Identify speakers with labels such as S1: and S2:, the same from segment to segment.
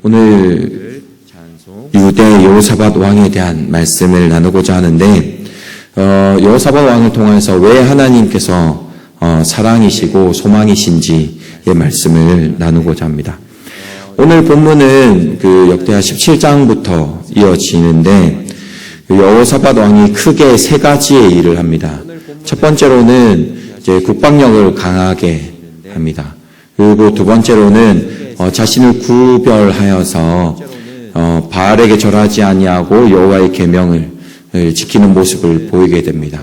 S1: 오늘 유대 여호사밧 왕에 대한 말씀을 나누고자 하는데, 여호사밧 왕을 통해서 왜 하나님께서 사랑이시고 소망이신지의 말씀을 나누고자 합니다. 오늘 본문은 그 역대하 17장부터 이어지는데, 여호사밧 왕이 크게 세 가지의 일을 합니다. 첫 번째로는 이제 국방력을 강하게 합니다. 그리고 두 번째로는 자신을 구별하여서 바알에게 절하지 아니하고 여호와의 계명을 지키는 모습을 보이게 됩니다.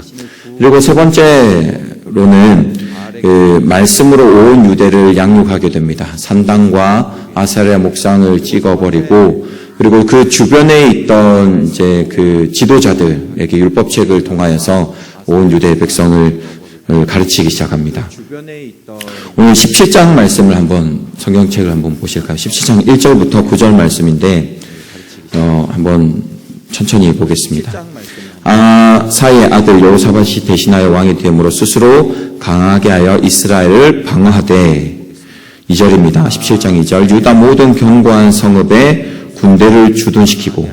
S1: 그리고 세 번째로는 그 말씀으로 온 유대를 양육하게 됩니다. 산당과 아세라 목상을 찍어버리고, 그리고 그 주변에 있던 이제 그 지도자들에게 율법책을 통하여서 온 유대 백성을 가르치기 시작합니다. 오늘 17장 말씀을 성경책을 한번 보실까요? 17장 1절부터 9절 말씀인데, 한번 천천히 보겠습니다. 아사의 아들 여호사밧이 대신하여 왕이 되므로 스스로 강하게 하여 이스라엘을 방어하되, 2절입니다. 17장 2절. 유다 모든 견고한 성읍에 군대를 주둔시키고,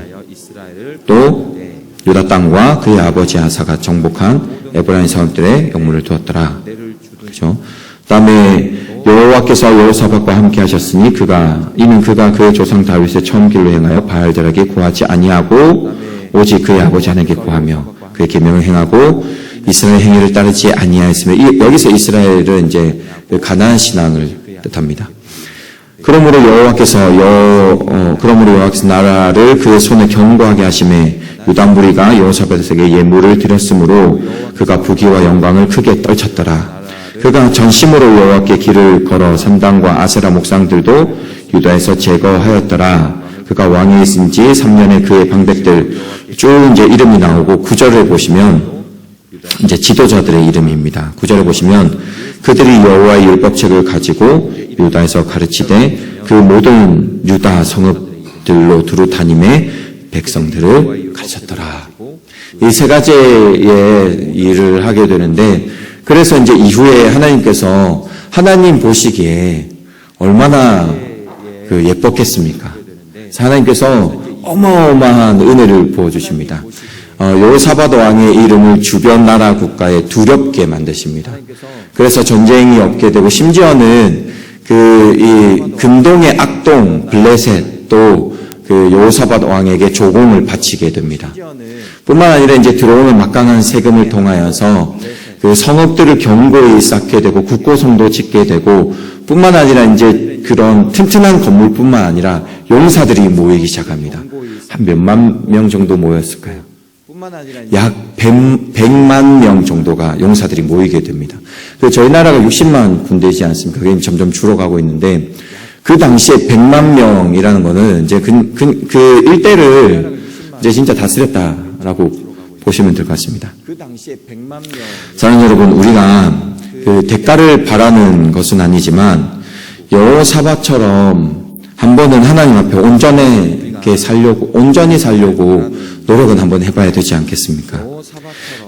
S1: 또 유다 땅과 그의 아버지 아사가 정복한 에브라임 성읍들의 영문을 두었더라. 그렇죠? 그다음에 여호와께서 여호사밧과 함께 하셨으니 이는 그가 그의 조상 다윗의 처음 길로 행하여 바알들에게 구하지 아니하고 오직 그의 아버지 하나님께 구하며 그의 계명을 행하고 이스라엘 행위를 따르지 아니하였으며, 여기서 이스라엘은 이제 가나안 신앙을 뜻합니다. 그러므로 여호와께서 나라를 그의 손에 견고하게 하심에 유다 무리가 여호사밧에게 예물을 드렸으므로 그가 부귀와 영광을 크게 떨쳤더라. 그가 전심으로 여호와께 길을 걸어 산당과 아세라 목상들도 유다에서 제거하였더라. 그가 왕에 있은 지 3년에 그의 방백들 쭉 이제 이름이 나오고, 9절을 보시면 이제 지도자들의 이름입니다. 9절을 보시면 그들이 여호와의 율법책을 가지고 유다에서 가르치되 그 모든 유다 성읍들로 두루 다니며 백성들을 가르쳤더라. 이 세 가지의 일을 하게 되는데, 그래서 이제 이후에 하나님께서 하나님 보시기에 얼마나 예뻤겠습니까? 하나님께서 어마어마한 은혜를 부어주십니다. 여호사밧 왕의 이름을 주변 나라 국가에 두렵게 만드십니다. 그래서 전쟁이 없게 되고, 심지어는 이 근동의 악동 블레셋도 그 여호사밧 왕에게 조공을 바치게 됩니다. 뿐만 아니라 이제 들어오는 막강한 세금을 통하여서 그 성읍들을 견고히 쌓게 되고 국고성도 짓게 되고, 뿐만 아니라 이제 그런 튼튼한 건물뿐만 아니라 용사들이 모이기 시작합니다. 한 몇만 명 정도 모였을까요? 약 100만 명 정도가 용사들이 모이게 됩니다. 저희 나라가 60만 군대이지 않습니까? 그게 점점 줄어가고 있는데, 그 당시에 100만 명이라는 거는 이제 그 일대를 이제 진짜 다스렸다라고 보시면 될 것 같습니다. 사랑하는 여러분, 우리가 그 대가를 바라는 것은 아니지만 여호사밧처럼 한 번은 하나님 앞에 온전히 살려고 노력은 한번 해봐야 되지 않겠습니까?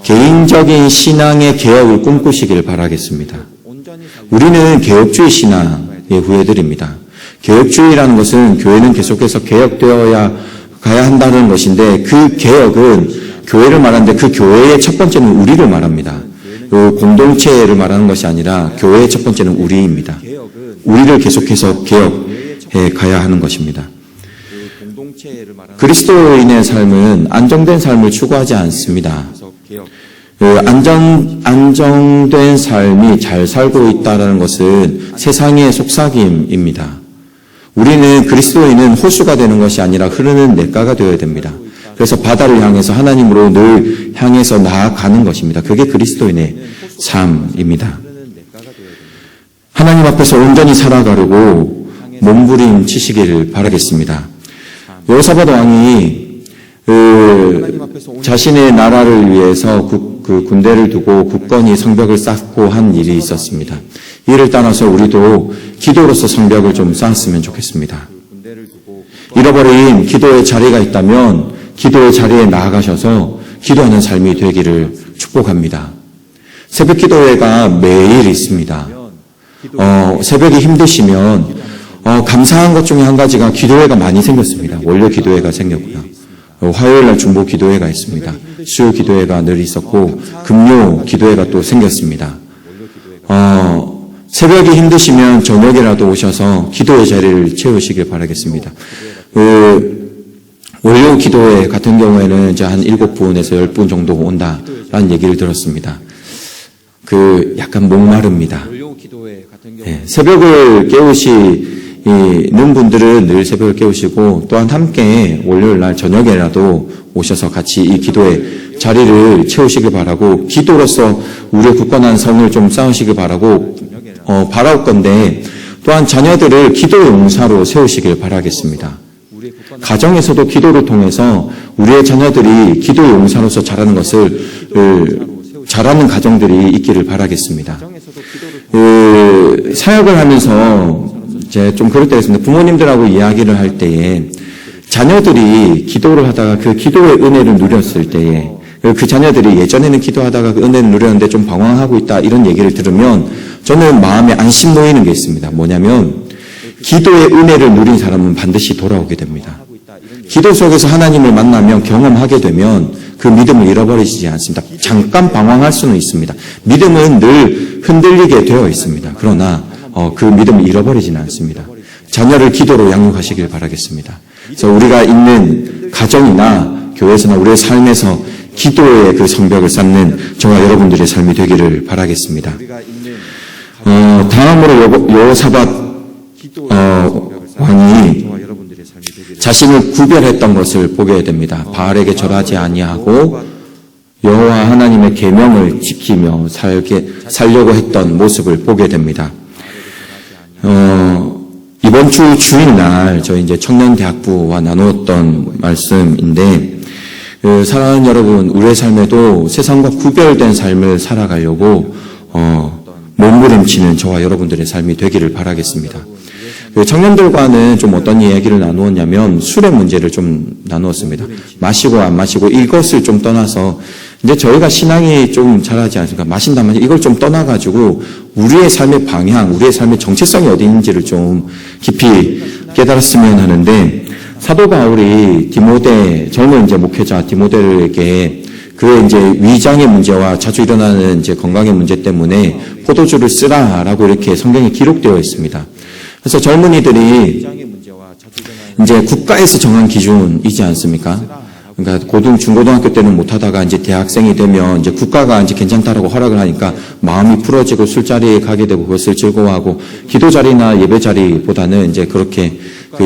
S1: 개인적인 신앙의 개혁을 꿈꾸시길 바라겠습니다. 우리는 개혁주의 신앙의 후예들입니다. 개혁주의라는 것은 교회는 계속해서 개혁되어야 가야 한다는 것인데, 그 개혁은 교회를 말하는데 그 교회의 첫 번째는 우리를 말합니다. 그 공동체를 말하는 것이 아니라 교회의 첫 번째는 우리입니다. 우리를 계속해서 개혁해 가야 하는 것입니다. 그리스도인의 삶은 안정된 삶을 추구하지 않습니다. 안정된 삶이 잘 살고 있다는 것은 세상의 속삭임입니다. 우리는 그리스도인은 호수가 되는 것이 아니라 흐르는 냇가가 되어야 됩니다. 그래서 바다를 향해서 하나님으로 늘 향해서 나아가는 것입니다. 그게 그리스도인의 삶입니다. 하나님 앞에서 온전히 살아가려고 몸부림치시기를 바라겠습니다. 여호사밧 왕이 자신의 나라를 위해서 그 군대를 두고 굳건히 성벽을 쌓고 한 일이 있었습니다. 이를 따라서 우리도 기도로서 성벽을 좀 쌓았으면 좋겠습니다. 잃어버린 기도의 자리가 있다면 기도의 자리에 나아가셔서 기도하는 삶이 되기를 축복합니다. 새벽 기도회가 매일 있습니다. 새벽이 힘드시면 감사한 것 중에 한 가지가 기도회가 많이 생겼습니다. 월요 기도회가 생겼고요. 화요일 날 중보 기도회가 있습니다. 수요 기도회가 늘 있었고 금요 기도회가 또 생겼습니다. 새벽이 힘드시면 저녁이라도 오셔서 기도회 자리를 채우시길 바라겠습니다. 월요 기도회 같은 경우에는 이제 한 7분에서 10분 정도 온다라는 얘기를 들었습니다. 약간 목마릅니다. 네, 새벽을 깨우시는 분들은 늘 새벽을 깨우시고 또한 함께 월요일 날 저녁에라도 오셔서 같이 이 기도의 자리를 채우시길 바라고 기도로서 우리의 굳건한 성을 좀 쌓으시길 바라고 바라올 건데 또한 자녀들을 기도 용사로 세우시길 바라겠습니다. 가정에서도 기도를 통해서 우리의 자녀들이 기도 용사로서 자라는 것을 잘하는 가정들이 있기를 바라겠습니다. 사역을 하면서 이제 좀 그럴 때가 있습니다. 부모님들하고 이야기를 할 때에 자녀들이 기도를 하다가 그 기도의 은혜를 누렸을 때에 그 자녀들이 예전에는 기도하다가 그 은혜를 누렸는데 좀 방황하고 있다 이런 얘기를 들으면 저는 마음에 안심 놓이는 게 있습니다. 뭐냐면 기도의 은혜를 누린 사람은 반드시 돌아오게 됩니다. 기도 속에서 하나님을 만나면 경험하게 되면 그 믿음을 잃어버리지 않습니다. 잠깐 방황할 수는 있습니다. 믿음은 늘 흔들리게 되어 있습니다. 그러나 그 믿음을 잃어버리지는 않습니다. 자녀를 기도로 양육하시길 바라겠습니다. 그래서 우리가 있는 가정이나 교회에서나 우리의 삶에서 기도의 그 성벽을 쌓는 저와 여러분들의 삶이 되기를 바라겠습니다. 다음으로 여호사밧 왕이 자신을 구별했던 것을 보게 됩니다. 바알에게 절하지 아니하고 여호와 하나님의 계명을 지키며 살려고 했던 모습을 보게 됩니다. 이번 주 주일날 저희 이제 청년대학부와 나누었던 말씀인데 사랑하는 여러분, 우리의 삶에도 세상과 구별된 삶을 살아가려고 몸부림치는 저와 여러분들의 삶이 되기를 바라겠습니다. 청년들과는 좀 어떤 이야기를 나누었냐면 술의 문제를 좀 나누었습니다. 마시고 안 마시고 이것을 좀 떠나서 이제 저희가 신앙이 좀 잘하지 않습니까? 마신다면 이걸 좀 떠나가지고 우리의 삶의 방향, 우리의 삶의 정체성이 어디 있는지를 좀 깊이 깨달았으면 하는데 사도 바울이 젊은 이제 목회자 디모데에게 그의 이제 위장의 문제와 자주 일어나는 이제 건강의 문제 때문에 포도주를 쓰라라고 이렇게 성경에 기록되어 있습니다. 그래서 젊은이들이 이제 국가에서 정한 기준이지 않습니까? 그러니까 중고등학교 때는 못하다가 이제 대학생이 되면 이제 국가가 이제 괜찮다라고 허락을 하니까 마음이 풀어지고 술자리에 가게 되고 그것을 즐거워하고 기도 자리나 예배 자리보다는 이제 그렇게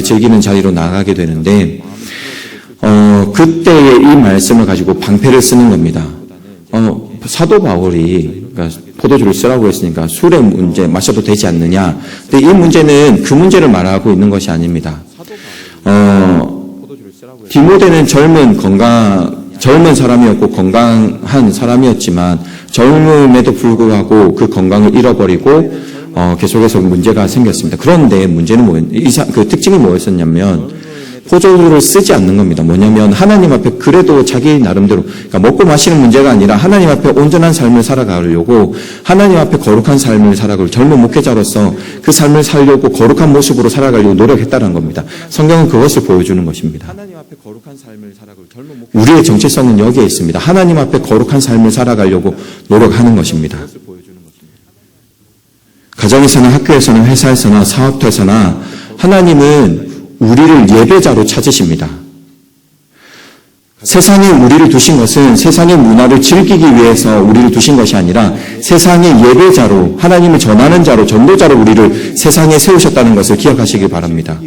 S1: 즐기는 자리로 나가게 되는데, 그때의 이 말씀을 가지고 방패를 쓰는 겁니다. 사도 바울이 그러니까 포도주를 쓰라고 했으니까 술의 문제 마셔도 되지 않느냐. 근데 이 문제는 그 문제를 말하고 있는 것이 아닙니다. 디모데는 젊은 사람이었고 건강한 사람이었지만 젊음에도 불구하고 그 건강을 잃어버리고 계속해서 문제가 생겼습니다. 그런데 문제는 그 특징이 뭐였었냐면 포도주를 쓰지 않는 겁니다. 뭐냐면 하나님 앞에 그래도 자기 나름대로 그러니까 먹고 마시는 문제가 아니라 하나님 앞에 온전한 삶을 살아가려고 하나님 앞에 거룩한 삶을 살아가려고 젊은 목회자로서 그 삶을 살려고 거룩한 모습으로 살아가려고 노력했다는 겁니다. 성경은 그것을 보여주는 것입니다. 우리의 정체성은 여기에 있습니다. 하나님 앞에 거룩한 삶을 살아가려고 노력하는 것입니다. 가정에서나 학교에서나 회사에서나 사업터에서나 하나님은 우리를 예배자로 찾으십니다. 세상에 우리를 두신 것은 세상의 문화를 즐기기 위해서 우리를 두신 것이 아니라 세상의 예배자로 하나님을 전하는 자로 전도자로 우리를 세상에 세우셨다는 것을 기억하시기 바랍니다.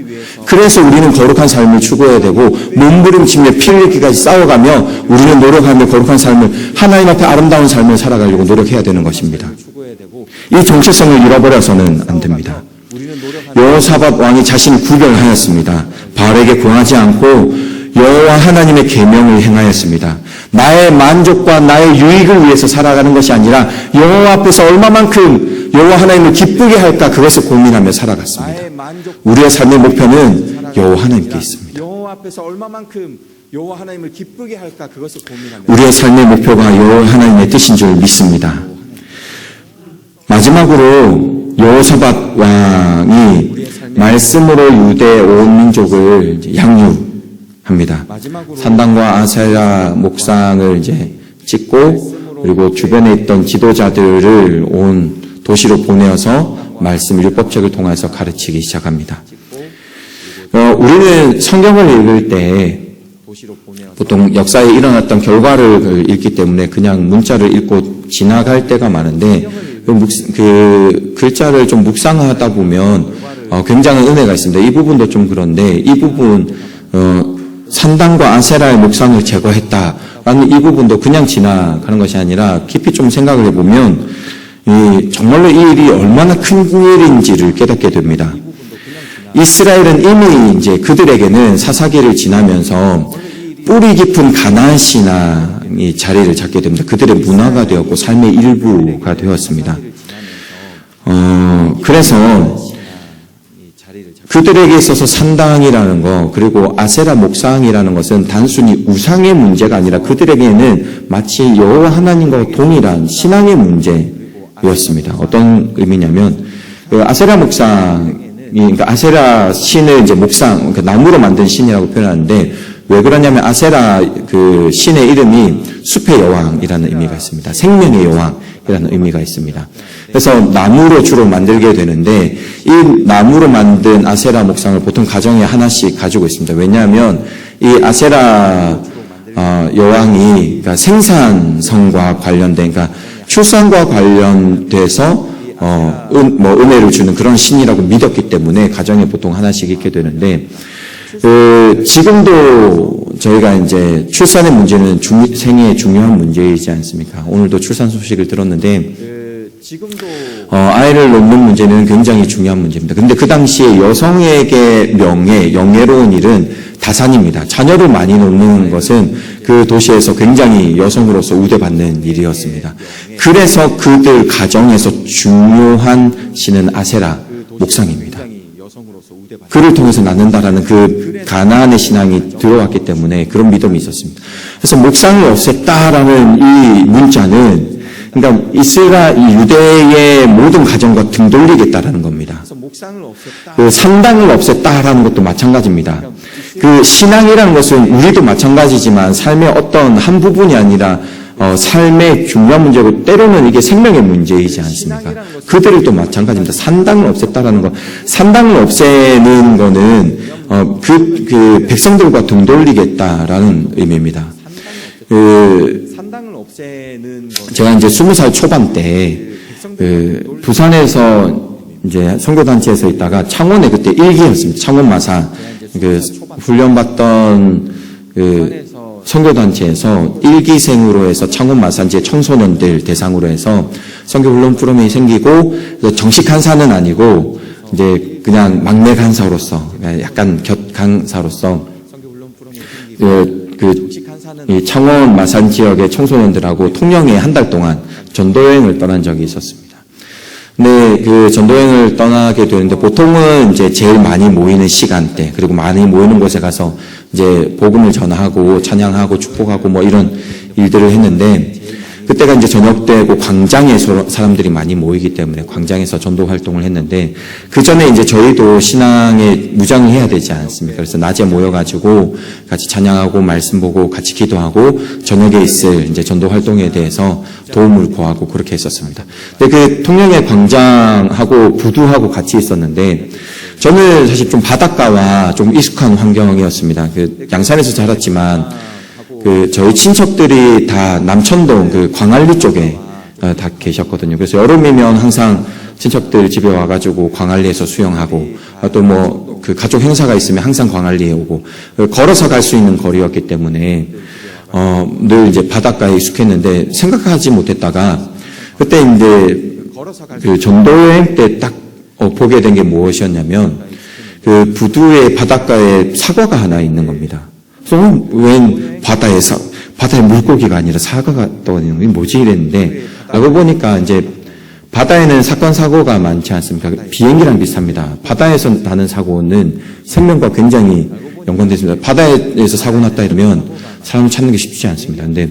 S1: 그래서 우리는 거룩한 삶을 추구해야 되고 몸부림치며 피 흘리기까지 싸워가며 우리는 노력하며 거룩한 삶을 하나님 앞에 아름다운 삶을 살아가려고 노력해야 되는 것입니다. 이 정체성을 잃어버려서는 안 됩니다. 여호사밧 왕이 자신을 구별하였습니다. 바알에게 구하지 않고 여호와 하나님의 계명을 행하였습니다. 나의 만족과 나의 유익을 위해서 살아가는 것이 아니라 여호와 앞에서 얼마만큼 여호와 하나님을 기쁘게 할까 그것을 고민하며 살아갔습니다. 우리의 삶의 목표는 여호와 하나님께 있습니다. 여호와 앞에서 얼마만큼 여호와 하나님을 기쁘게 할까 그것을 고민하며 우리의 삶의 목표가 여호와 하나님의 뜻인 줄 믿습니다. 마지막으로 여호사밧 왕이 말씀으로 유대 온 민족을 이제 양육합니다. 산당과 아세라 목상을 이제 찍고 그리고 주변에 있던 지도자들을 온 도시로 보내어서 말씀 율법책을 통해서 가르치기 시작합니다. 우리는 성경을 읽을 때 보통 역사에 일어났던 결과를 읽기 때문에 그냥 문자를 읽고 지나갈 때가 많은데 그 글자를 좀 묵상하다 보면 굉장한 은혜가 있습니다. 이 부분도 좀 그런데 이 부분 산당과 아세라의 목상을 제거했다라는 이 부분도 그냥 지나가는 것이 아니라 깊이 좀 생각을 해보면 정말로 이 일이 얼마나 큰 일인지를 깨닫게 됩니다. 이스라엘은 이미 이제 그들에게는 사사기를 지나면서 뿌리 깊은 가나안 신앙이 자리를 잡게 됩니다. 그들의 문화가 되었고 삶의 일부가 되었습니다. 그래서 그들에게 있어서 산당이라는 것 그리고 아세라 목상이라는 것은 단순히 우상의 문제가 아니라 그들에게는 마치 여호와 하나님과 동일한 신앙의 문제였습니다. 어떤 의미냐면 아세라 목상이 그러니까 아세라 신을 이제 목상 그러니까 나무로 만든 신이라고 표현하는데 왜 그러냐면 아세라 그 신의 이름이 숲의 여왕이라는 의미가 있습니다. 생명의 여왕이라는 의미가 있습니다. 그래서 나무로 주로 만들게 되는데 이 나무로 만든 아세라 목상을 보통 가정에 하나씩 가지고 있습니다. 왜냐하면 이 아세라 여왕이 그러니까 생산성과 관련된 그러니까 출산과 관련돼서 은혜를 주는 그런 신이라고 믿었기 때문에 가정에 보통 하나씩 있게 되는데 지금도 저희가 이제 출산의 문제는 생애의 중요한 문제이지 않습니까? 오늘도 출산 소식을 들었는데 아이를 놓는 문제는 굉장히 중요한 문제입니다. 근데 그 당시에 여성에게 영예로운 일은 다산입니다. 자녀를 많이 놓는 것은 그 도시에서 굉장히 여성으로서 우대받는 일이었습니다. 그래서 그들 가정에서 중요한 신은 아세라 목상입니다. 그를 통해서 낳는다라는 그 가나안의 신앙이 들어왔기 때문에 그런 믿음이 있었습니다. 그래서 목상을 없앴다라는 이 문자는 그러니까 이 유대의 모든 가정과 등 돌리겠다라는 겁니다. 그 산당을 없앴다라는 것도 마찬가지입니다. 그 신앙이라는 것은 우리도 마찬가지지만 삶의 어떤 한 부분이 아니라 삶의 중요한 문제고 때로는 이게 생명의 문제이지 않습니까? 그들을 또 마찬가지입니다. 산당을 없앴다라는 것, 산당을 없애는 거는 그 백성들과 등 돌리겠다라는 의미입니다. 제가 이제 20살 초반 때 부산에서 이제 선교단체에서 있다가 창원에 그때 일기였습니다. 창원 마산 훈련받던 선교단체에서 일기생으로 해서 창원 마산지의 청소년들 대상으로 해서 선교훈련 프로그램이 생기고 정식 강사는 아니고 이제 그냥 막내 강사로서 약간 곁 강사로서 이 창원 마산 지역의 청소년들하고 통영에 한 달 동안 전도여행을 떠난 적이 있었습니다. 근데 그 전도여행을 떠나게 되는데 보통은 이제 제일 많이 모이는 시간대 그리고 많이 모이는 곳에 가서 이제 복음을 전하고 찬양하고 축복하고 뭐 이런 일들을 했는데 그때가 이제 저녁 때고 광장에 사람들이 많이 모이기 때문에 광장에서 전도 활동을 했는데 그 전에 이제 저희도 신앙에 무장을 해야 되지 않습니까? 그래서 낮에 모여가지고 같이 찬양하고 말씀 보고 같이 기도하고 저녁에 있을 이제 전도 활동에 대해서 도움을 구하고 그렇게 했었습니다. 근데 그 통영의 광장하고 부두하고 같이 있었는데 저는 사실 좀 바닷가와 좀 익숙한 환경이었습니다. 그 양산에서 자랐지만 저희 친척들이 다 남천동 그 광안리 쪽에 다 계셨거든요. 그래서 여름이면 항상 친척들 집에 와가지고 광안리에서 수영하고 또 뭐 그 가족 행사가 있으면 항상 광안리에 오고 걸어서 갈 수 있는 거리였기 때문에 늘 이제 바닷가에 익숙했는데 생각하지 못했다가 그때 이제 그 전도여행 때 딱 보게 된 게 무엇이었냐면 그 부두의 바닷가에 사과가 하나 있는 겁니다. 그래서 웬 바다에 물고기가 아니라 사과가 떠다니는 게 뭐지 이랬는데 알고 보니까 이제 바다에는 사건 사고가 많지 않습니까? 비행기랑 비슷합니다. 바다에서 나는 사고는 생명과 굉장히 연관됐습니다. 바다에서 사고 났다 이러면 사람을 찾는 게 쉽지 않습니다. 근데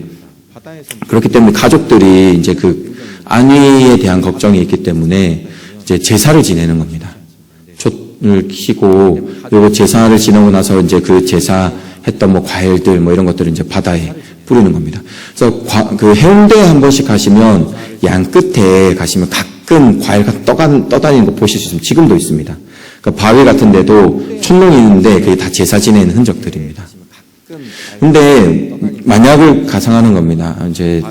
S1: 그렇기 때문에 가족들이 이제 그 안위에 대한 걱정이 있기 때문에 이제 제사를 지내는 겁니다. 키고, 그리고 제사를 지내고 나서 이제 그 제사 했던 뭐 과일들 뭐 이런 것들을 이제 바다에 뿌리는 겁니다. 그래서 그 해운대에 한 번씩 가시면 양 끝에 가시면 가끔 과일가 떠다니는 거 보실 수 있습니다. 지금도 있습니다. 그러니까 바위 같은 데도 촌농이 있는데 그게 다 제사 지내는 흔적들입니다. 근데 만약을 가상하는 겁니다. 이제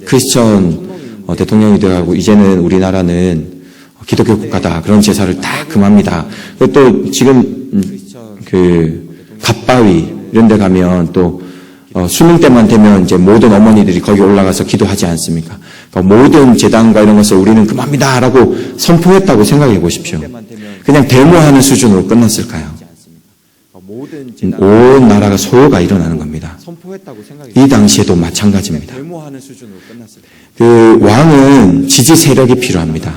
S1: 크리스천 대통령이 되어가고 이제는 우리나라는 기독교 국가다. 그런 제사를 다 금합니다. 그리고 또 지금 그 갓바위 이런 데 가면 또 수능 때만 되면 이제 모든 어머니들이 거기 올라가서 기도하지 않습니까? 그러니까 모든 제단과 이런 것을 우리는 금합니다라고 선포했다고 생각해 보십시오. 그냥 데모하는 수준으로 끝났을까요? 온 나라가 소요가 일어나는 겁니다. 이 당시에도 마찬가지입니다. 그 왕은 지지 세력이 필요합니다.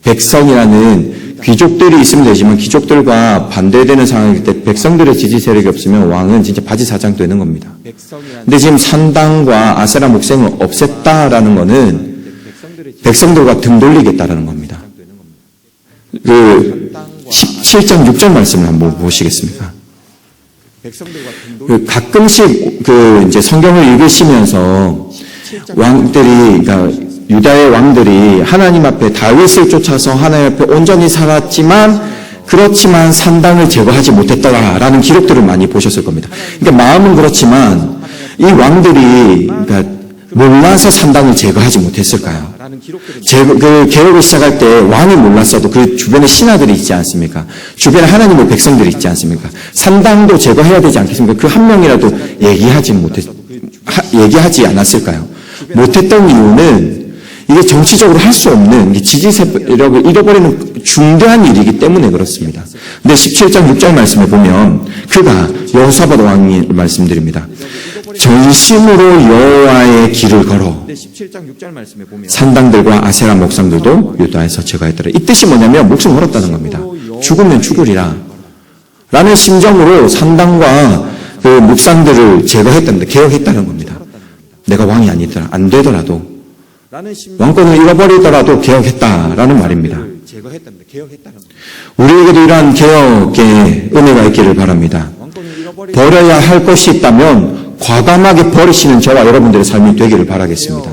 S1: 백성이라는 귀족들이 있으면 되지만 귀족들과 반대되는 상황일 때 백성들의 지지 세력이 없으면 왕은 진짜 바지사장 되는 겁니다. 근데 지금 산당과 아세라 목생을 없앴다라는 것은 백성들과 등 돌리겠다라는 겁니다. 그 17장 6절 말씀을 한번 보시겠습니까? 그 가끔씩 그 이제 성경을 읽으시면서 왕들이, 그러니까 유다의 왕들이 하나님 앞에 다윗을 쫓아서 하나님 앞에 온전히 살았지만 그렇지만 산당을 제거하지 못했더라라는 기록들을 많이 보셨을 겁니다. 그러니까 마음은 그렇지만 이 왕들이 그러니까 몰라서 산당을 제거하지 못했을까요? 그 개혁을 시작할 때 왕이 몰랐어도 그 주변에 신하들이 있지 않습니까? 주변에 하나님의 백성들이 있지 않습니까? 산당도 제거해야 되지 않겠습니까? 그 한 명이라도 얘기하지 않았을까요? 못했던 이유는 이게 정치적으로 할 수 없는 지지 세력을 잃어버리는 중대한 일이기 때문에 그렇습니다. 근데 17장 6절 말씀에 보면 그가 여호사밧 왕이 말씀드립니다. 전심으로 여호와의 길을 걸어 산당들과 아세라 목상들도 유다에서 제거했더라. 이 뜻이 뭐냐면 목숨 걸었다는 겁니다. 죽으면 죽으리라 라는 심정으로 산당과 그 목상들을 제거했다는 개혁했다는 겁니다. 내가 왕이 아니더라, 안 되더라도 왕권을 잃어버리더라도 개혁했다라는 말입니다. 우리에게도 이러한 개혁의 은혜가 있기를 바랍니다. 버려야 할 것이 있다면 과감하게 버리시는 저와 여러분들의 삶이 되기를 바라겠습니다.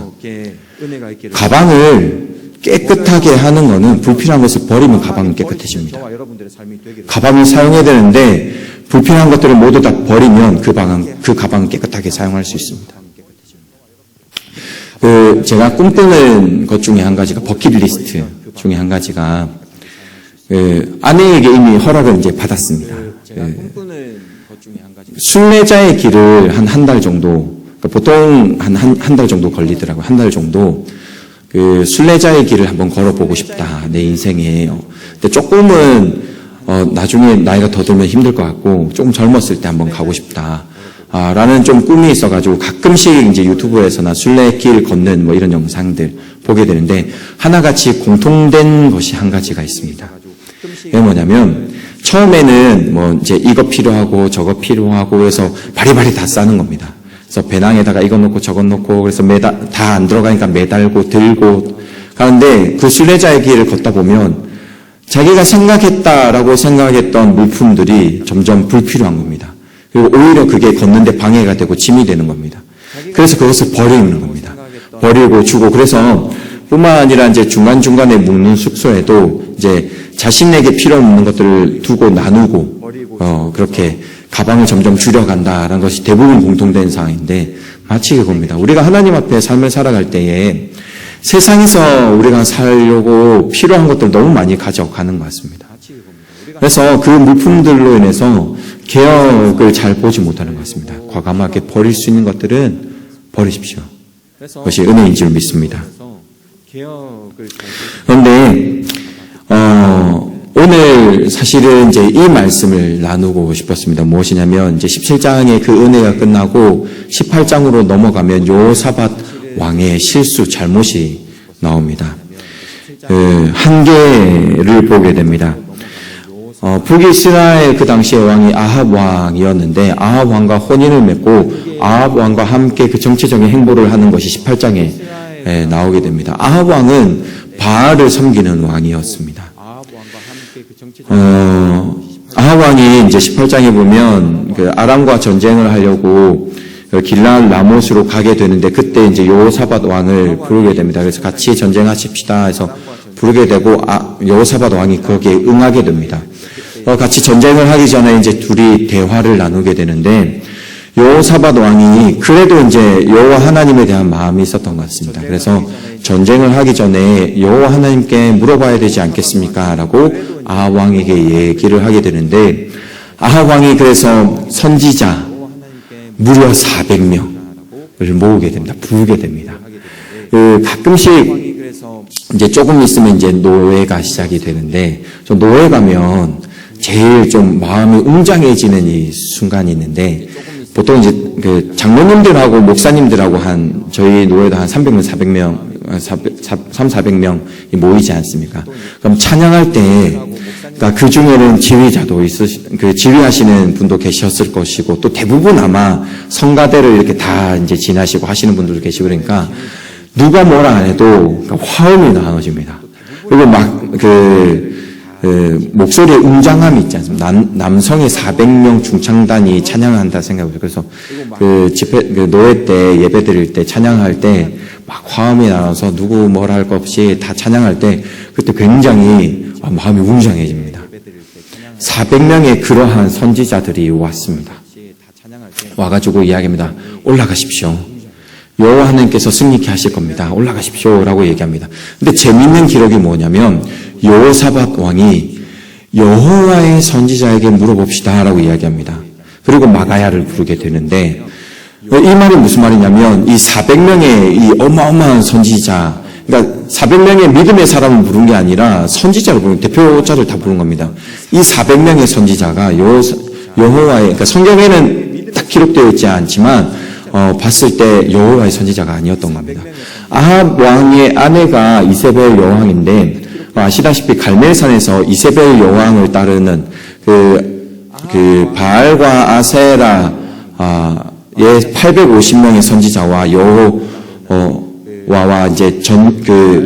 S1: 가방을 깨끗하게 하는 것은 불필요한 것을 버리면 가방은 깨끗해집니다. 가방을 사용해야 되는데 불필요한 것들을 모두 다 버리면 그 가방은 깨끗하게 사용할 수 있습니다. 제가 꿈꾸는 것 중에 한 가지가 버킷리스트 중에 한 가지가 아내에게 이미 허락을 이제 받았습니다. 순례자의 길을 한 달 정도, 그러니까 보통 한 달 정도 걸리더라고요. 한 달 정도. 그 순례자의 길을 한번 걸어보고 싶다. 내 인생에. 근데 조금은 나중에 나이가 더 들면 힘들 것 같고 조금 젊었을 때 한번 가고 싶다. 라는 좀 꿈이 있어가지고 가끔씩 이제 유튜브에서나 순례길 걷는 뭐 이런 영상들 보게 되는데 하나같이 공통된 것이 한 가지가 있습니다. 그게 뭐냐면 처음에는 뭐 이제 이거 필요하고 저거 필요하고 해서 바리바리 다 싸는 겁니다. 그래서 배낭에다가 이거 넣고 저거 넣고 그래서 다 안 들어가니까 매달고 들고 가는데 그 순례자의 길을 걷다 보면 자기가 생각했다라고 생각했던 물품들이 점점 불필요한 겁니다. 그리고 오히려 그게 걷는데 방해가 되고 짐이 되는 겁니다. 그래서 그것을 버리는 겁니다. 버리고 주고 그래서 뿐만 아니라 이제 중간중간에 묵는 숙소에도 이제 자신에게 필요 없는 것들을 두고 나누고 그렇게 가방을 점점 줄여간다라는 것이 대부분 공통된 상황인데 마치 그겁니다. 우리가 하나님 앞에 삶을 살아갈 때에 세상에서 우리가 살려고 필요한 것들 너무 많이 가져가는 것 같습니다. 그래서 그 물품들로 인해서 개혁을 잘 보지 못하는 것 같습니다. 과감하게 버릴 수 있는 것들은 버리십시오. 그것이 은혜인 줄 믿습니다. 그런데 오늘 사실은 이제 이 말씀을 나누고 싶었습니다. 무엇이냐면 이제 17장의 그 은혜가 끝나고 18장으로 넘어가면 여호사밧 왕의 실수, 잘못이 나옵니다. 한계를 보게 됩니다. 북이스라엘 그 당시의 왕이 아합 왕이었는데 아합 왕과 혼인을 맺고 아합 왕과 함께 그 정치적인 행보를 하는 것이 18장에 나오게 됩니다. 아합 왕은 바알을 섬기는 왕이었습니다. 아합 왕이 이제 18장에 보면 그 아람과 전쟁을 하려고 길랄 라못으로 가게 되는데 그때 이제 여호사밧 왕을 부르게 됩니다. 그래서 같이 전쟁하십시다 해서 부르게 되고 여호사밧 왕이 거기에 응하게 됩니다. 같이 전쟁을 하기 전에 이제 둘이 대화를 나누게 되는데 여호사밧 왕이 그래도 이제 여호와 하나님에 대한 마음이 있었던 것 같습니다. 그래서 전쟁을 하기 전에 여호와 하나님께 물어봐야 되지 않겠습니까? 라고 아합 왕에게 얘기를 하게 되는데 아합 왕이 그래서 선지자 무려 400명을 모으게 됩니다. 부르게 됩니다. 가끔씩 이제 조금 있으면 이제 노예가 시작이 되는데 저 노예 가면 제일 좀 마음이 웅장해지는 이 순간이 있는데 보통 이제 그 장로님들하고 목사님들하고 저희 노예도 한 300명이 모이지 않습니까? 그럼 찬양할 때, 그러니까 그 중에는 지휘자도 지휘하시는 분도 계셨을 것이고, 또 대부분 아마 성가대를 이렇게 다 이제 지나시고 하시는 분들도 계시고 그러니까, 누가 뭐라 안 해도 화음이 나눠집니다. 그리고 목소리에 웅장함이 있지 않습니까? 남성의 400명 중창단이 찬양한다 생각해보세요. 그래서 노예 때 예배 드릴 때 찬양할 때 막 화음이 나눠서 누구 뭐라 할 것 없이 다 찬양할 때 그때 굉장히 마음이 웅장해집니다. 400명의 그러한 선지자들이 왔습니다. 와가지고 이야기합니다. 올라가십시오. 여호와 하나님께서 승리케 하실 겁니다. 올라가십시오. 라고 얘기합니다. 근데 재밌는 기록이 뭐냐면 여호사밧 왕이 여호와의 선지자에게 물어봅시다. 라고 이야기합니다. 그리고 마가야를 부르게 되는데 이 말이 무슨 말이냐면 이 400명의 이 어마어마한 선지자 그러니까 400명의 믿음의 사람을 부른 게 아니라 선지자를 부른 대표자를 다 부른 겁니다. 이 400명의 선지자가 여호와의 그러니까 성경에는 딱 기록되어 있지 않지만 봤을 때 여호와의 선지자가 아니었던 겁니다. 아합 왕의 아내가 이세벨 여왕인데 아시다시피 갈멜산에서 이세벨 여왕을 따르는 그 바알과 아세라 예 850명의 선지자와 여호와와 이제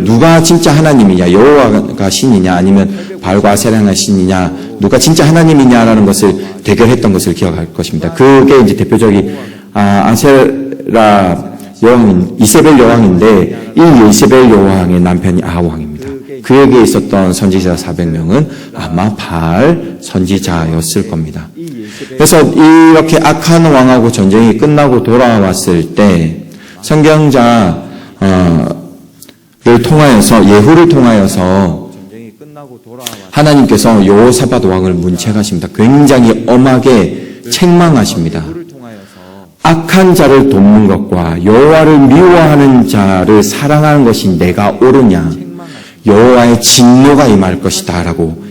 S1: 누가 진짜 하나님이냐 여호와가 신이냐 아니면 바알과 아세라가 신이냐 누가 진짜 하나님이냐라는 것을 대결했던 것을 기억할 것입니다. 그게 이제 대표적인 아세라 여왕인 이세벨 여왕인데 이 이세벨 여왕의 남편이 아합 왕입니다. 그에게 있었던 선지자 400명은 아마 바알 선지자였을 겁니다. 그래서 이렇게 악한 왕하고 전쟁이 끝나고 돌아왔을 때 성경자를 통하여서 예후를 통하여서 하나님께서 여호사밧 왕을 문책하십니다. 굉장히 엄하게 책망하십니다. 악한 자를 돕는 것과 여호와를 미워하는 자를 사랑하는 것이 내가 옳으냐 여호와의 진노가 임할 것이다 라고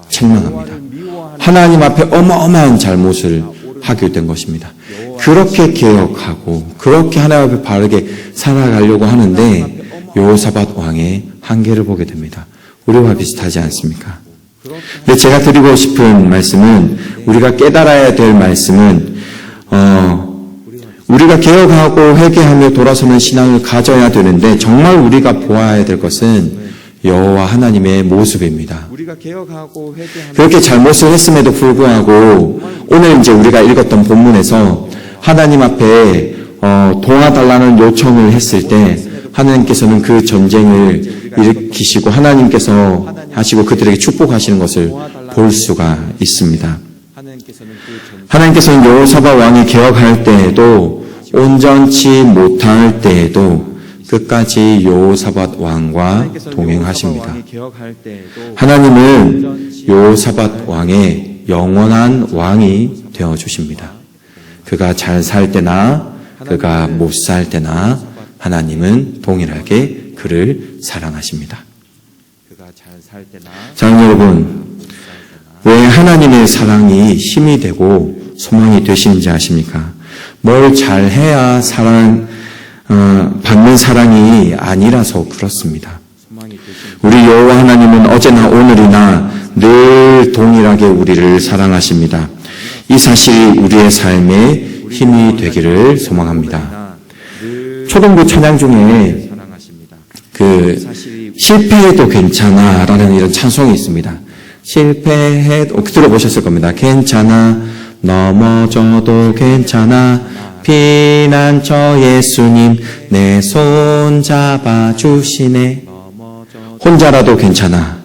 S1: 책망합니다. 하나님 앞에 어마어마한 잘못을 하게 된 것입니다. 그렇게 개혁하고 그렇게 하나님 앞에 바르게 살아가려고 하는데 여호사밧 왕의 한계를 보게 됩니다. 우리와 비슷하지 않습니까? 근데 제가 드리고 싶은 말씀은 우리가 깨달아야 될 말씀은 우리가 개혁하고 회개하며 돌아서는 신앙을 가져야 되는데 정말 우리가 보아야 될 것은 여호와 하나님의 모습입니다. 그렇게 잘못을 했음에도 불구하고 오늘 이제 우리가 읽었던 본문에서 하나님 앞에 도와달라는 요청을 했을 때 하나님께서는 그 전쟁을 일으키시고 하나님께서 하시고 그들에게 축복하시는 것을 볼 수가 있습니다. 하나님께서는 여호사밧 왕이 개혁할 때에도 온전치 못할 때에도 끝까지 여호사밧 왕과 동행하십니다. 하나님은 여호사밧 왕의 영원한 왕이 되어주십니다. 그가 잘 살 때나 그가 못 살 때나 하나님은 동일하게 그를 사랑하십니다. 자, 여러분, 왜 하나님의 사랑이 힘이 되고 소망이 되시는지 아십니까? 뭘 잘해야 받는 사랑이 아니라서 그렇습니다. 우리 여호와 하나님은 어제나 오늘이나 늘 동일하게 우리를 사랑하십니다. 이 사실이 우리의 삶에 힘이 되기를 소망합니다. 초등부 찬양 중에 실패해도 괜찮아 라는 이런 찬송이 있습니다. 실패해도 들어보셨을 겁니다. 괜찮아, 넘어져도 괜찮아, 피난처 예수님 내 손 잡아주시네. 혼자라도 괜찮아,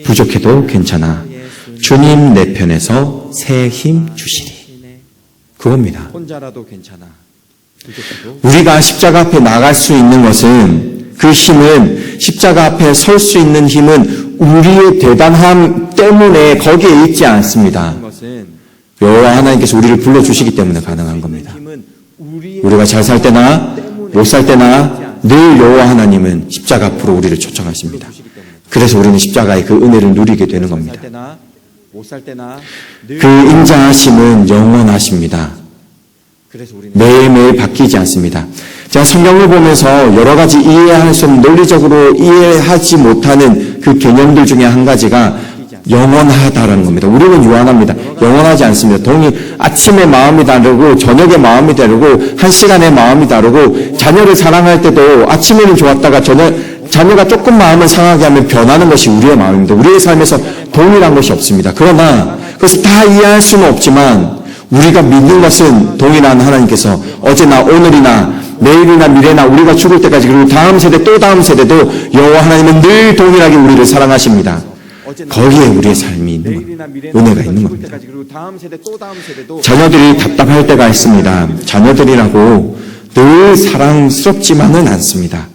S1: 부족해도 괜찮아, 주님 내 편에서 새 힘 주시리. 그겁니다. 혼자라도 괜찮아. 우리가 십자가 앞에 나갈 수 있는 것은, 그 힘은, 십자가 앞에 설 수 있는 힘은 우리의 대단함 때문에 거기에 있지 않습니다. 여호와 하나님께서 우리를 불러주시기 때문에 가능한 겁니다. 우리가 잘 살 때나 못 살 때나 늘 여호와 하나님은 십자가 앞으로 우리를 초청하십니다. 그래서 우리는 십자가의 그 은혜를 누리게 되는 겁니다. 그 인자하심은 영원하십니다. 매일매일 바뀌지 않습니다. 제가 성경을 보면서 여러 가지 이해할 수 없는, 논리적으로 이해하지 못하는 그 개념들 중에 한 가지가 영원하다라는 겁니다. 우리는 유한합니다. 영원하지 않습니다. 아침에 마음이 다르고 저녁에 마음이 다르고 1시간에 마음이 다르고, 자녀를 사랑할 때도 아침에는 좋았다가 자녀가 조금 마음을 상하게 하면 변하는 것이 우리의 마음입니다. 우리의 삶에서 동일한 것이 없습니다. 그러나 그것을 다 이해할 수는 없지만 우리가 믿는 것은 동일한 하나님께서 어제나 오늘이나 내일이나 미래나 우리가 죽을 때까지, 그리고 다음 세대 또 다음 세대도 여호와 하나님은 늘 동일하게 우리를 사랑하십니다. 거기에 우리의 삶이 있는 겁니다. 은혜가 있는 겁니다. 자녀들이 답답할 때가 있습니다. 자녀들이라고 늘 사랑스럽지만은 않습니다.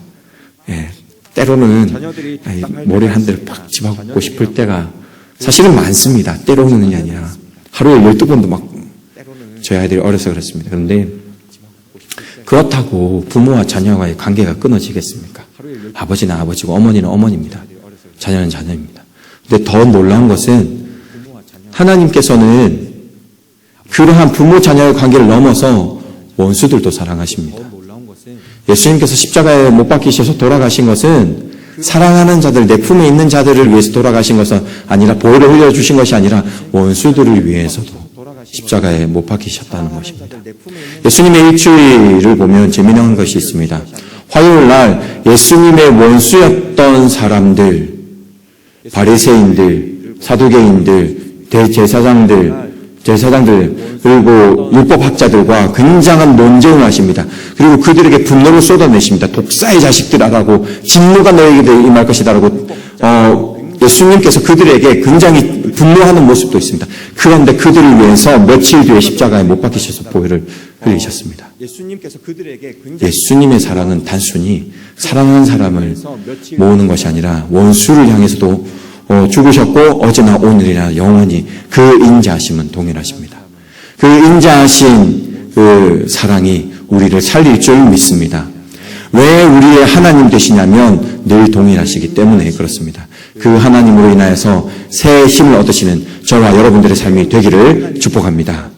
S1: 예, 때로는 머리 한 대를 팍 집어먹고 싶을 때가 사실은 많습니다. 때로는이 아니라 하루에 12번도 막, 저희 아이들이 어려서 그렇습니다. 그런데 그렇다고 부모와 자녀와의 관계가 끊어지겠습니까? 아버지는 아버지고 어머니는 어머니입니다. 자녀는 자녀입니다. 근데 더 놀라운 것은 하나님께서는 그러한 부모 자녀의 관계를 넘어서 원수들도 사랑하십니다. 예수님께서 십자가에 못 박히셔서 돌아가신 것은 사랑하는 자들, 내 품에 있는 자들을 위해서 돌아가신 것은 아니라, 보혈을 흘려주신 것이 아니라 원수들을 위해서도 십자가에 못 박히셨다는 것입니다. 예수님의 일주일을 보면 재미난 것이 있습니다. 화요일 날 예수님의 원수였던 사람들, 바리새인들, 사두개인들, 제사장들, 그리고 율법학자들과 굉장한 논쟁을 하십니다. 그리고 그들에게 분노를 쏟아내십니다. 독사의 자식들아라고, 진노가 너에게 임할 것이다라고 예수님께서 그들에게 굉장히 분노하는 모습도 있습니다. 그런데 그들을 위해서 며칠 뒤에 십자가에 못 박히셔서 보혈을 흘리셨습니다. 예수님의 사랑은 단순히 사랑하는 사람을 모으는 것이 아니라 원수를 향해서도 죽으셨고, 어제나 오늘이나 영원히 그 인자하심은 동일하십니다. 그 인자하신 그 사랑이 우리를 살릴 줄 믿습니다. 왜 우리의 하나님 되시냐면 늘 동일하시기 때문에 그렇습니다. 그 하나님으로 인하여서 새 힘을 얻으시는 저와 여러분들의 삶이 되기를 축복합니다.